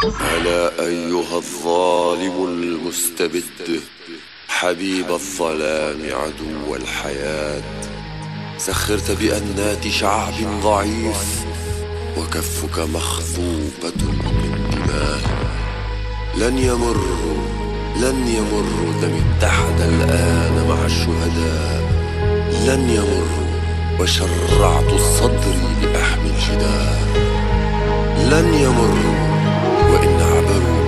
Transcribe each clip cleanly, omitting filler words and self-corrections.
ألا أيها الظالم المستبد، حبيب الظلام عدو الحياة، سخرت بأنات شعب ضعيف وكفك مخطوبة من دماء. لن يمروا دم اتحد الآن مع الشهداء، لن يمروا وشرعت صدري لأحمي الجدار. لن يمروا وإن عبروا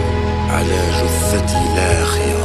على جثتي لا خيار.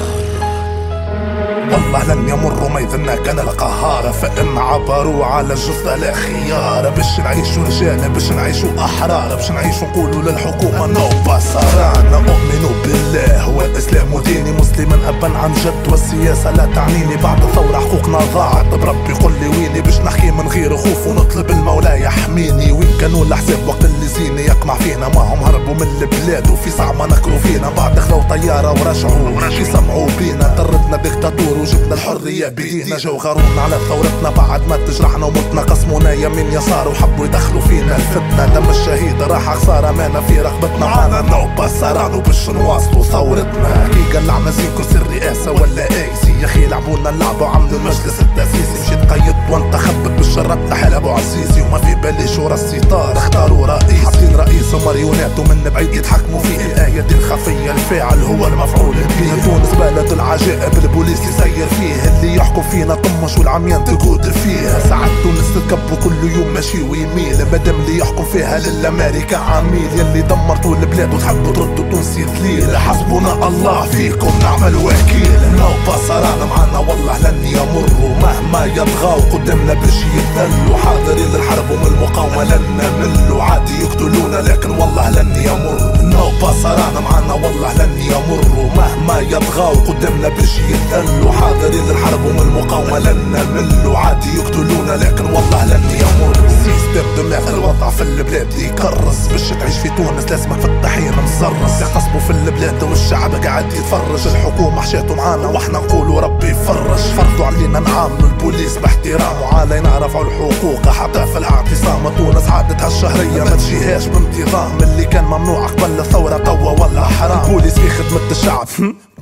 والله لن يمروا ما يظنك انا القهار، فان عبروا على الجثة لا خيار. باش نعيشوا رجال، باش نعيشوا احرار، باش نعيشوا نقولوا للحكومة نو بصران. اؤمن بالله والاسلام ديني، مسلما ابا عن جد والسياسة لا تعنيني. بعد الثورة حقوقنا ضاعت، بربي قل لي ويني، باش نحكي من غير خوف ونطلب المولى يحميني. وين كانوا الاحزاب وقت اللي زيني يقمع فينا، ما هم هربوا من البلاد وفي ساعة ما نكروا فينا. بعد خذوا طيارة ورجعوا يسمعوا بينا، طردنا ديكتاتور وجبنا الحرية بإيدينا. جو غارونا على ثورتنا بعد ما تجرحنا ومتنا، قسمونا يمين يسار وحبوا يدخلوا فينا الفتنة. دم الشهيد راح خسارة مانا في رغبتنا، معانا نوبة سرعنا وباش نواصلوا ثورتنا. كي قلعنا زين كرسي الرئاسة ولا ايسي، يا اخي لعبونا اللعبة وعملوا المجلس التأسيسي. مشيت قيدت وانتخبت بالشرط حال ابو عزيزي، وما في بالي شورى الستار اختاروا رئيس. حاطين رئيس وماريونات ومن بعيد يضحكموا فيه، الآية دي الخفية الفاعل هو المفعول به. تونس بلد العجائب البوليس يسير فيه، اللي يحكم فينا طمش والعميان تقود فيها. ساعات تونس تكب وكل يوم ماشي ويميل، مادام اللي يحكم فيها للامريكا عميل. يلي دمرتوا البلاد وتحبوا تردوا تونسي ذليل، حسبنا الله فيكم نعمل وكيل. نوبة صرانا معانا والله لن يمروا، مهما يطغوا قدامنا باش يذلوا. حاضرين للحرب ومن المقاومة لن نملوا، عادي يقتلونا لكن والله لن يمروا. نوبة صرانا معانا والله لن يمروا، مهما يطغوا قدامنا باش يذلوا. حاضرين للحرب ومن المقاومة لن نملوا، عادي يقتلونا لكن والله لن يمر. سيستم دماغ الوضع في البلاد يكرس، باش تعيش في تونس لازمك في الطحين مزرس. يقصبوا في البلاد والشعب قاعد يتفرج، الحكومة حشاتوا معانا واحنا نقولوا ربي يفرج. فرضوا علينا نعاملوا البوليس باحترام، وعلينا نرفعوا الحقوق حتى في الاعتصام. تونس عادتها الشهرية ما تجيهاش بانتظام، اللي كان ممنوع قبل الثورة توا ولا حرام. البوليس في خدمة الشعب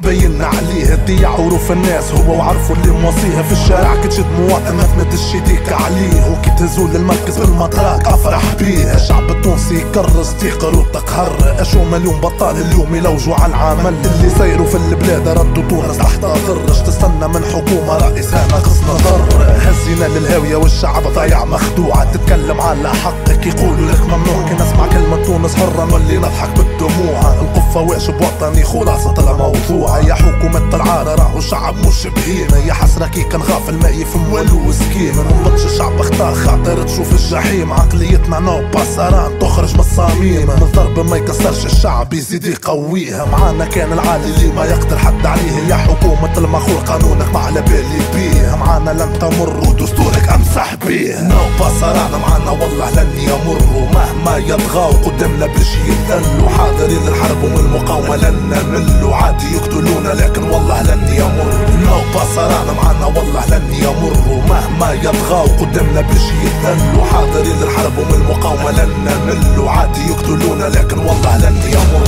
بينا عليه، ضيع عروف الناس هو وعرفوا اللي موصيها. في الشارع كي تشد مواطن ما تمدش يديك عليه، وكي تهزوا للمركز بالمطراق افرح بيه. الشعب التونسي يكرس تيقر وتقهر، اشو مليون بطال اليوم يلوجوا على العمل. اللي سيروا في البلاد ردوا تونس تحت ضرش، تستنى من حكومة رئيسها ناقصنا ضر. هزينا للهاوية والشعب ضايع مخدوع، تتكلم على حقك يقولوا لك ممنوع. كي نسمع كلمة تونس حرة نولي نضحك بالدموع. القفة واجب وطني خلاصة الموضوع. يا حكومة العارة راهو الشعب مش بهيمة، يا حسرة كي كان غافل ما يفهم والو سكيمة. منضبطش الشعب اختار خاطر تشوف الجحيم، عقليتنا نوبة صران تخرج من الصميم. من الضرب ما يكسرش الشعب يزيد يقويها، معانا كان العالي اللي ما يقدر حد عليه. يا حكومة المخول قانونك ما على بالي بيه، معانا لن تمر ودستورك امسح بيه. نوبة صران معانا والله لن يمروا، مهما يطغوا قدامنا باش يذلوا. حاضرين للحرب ومن المقاومة لن نملوا، عادي يقتلونا لكن والله لن يمر. نوبة صرانا معانا والله لن يمروا، مهما يطغوا قدامنا باش يذلوا. حاضرين للحرب ومن المقاومة لن نملوا، عادي يقتلونا لكن والله لن يمر.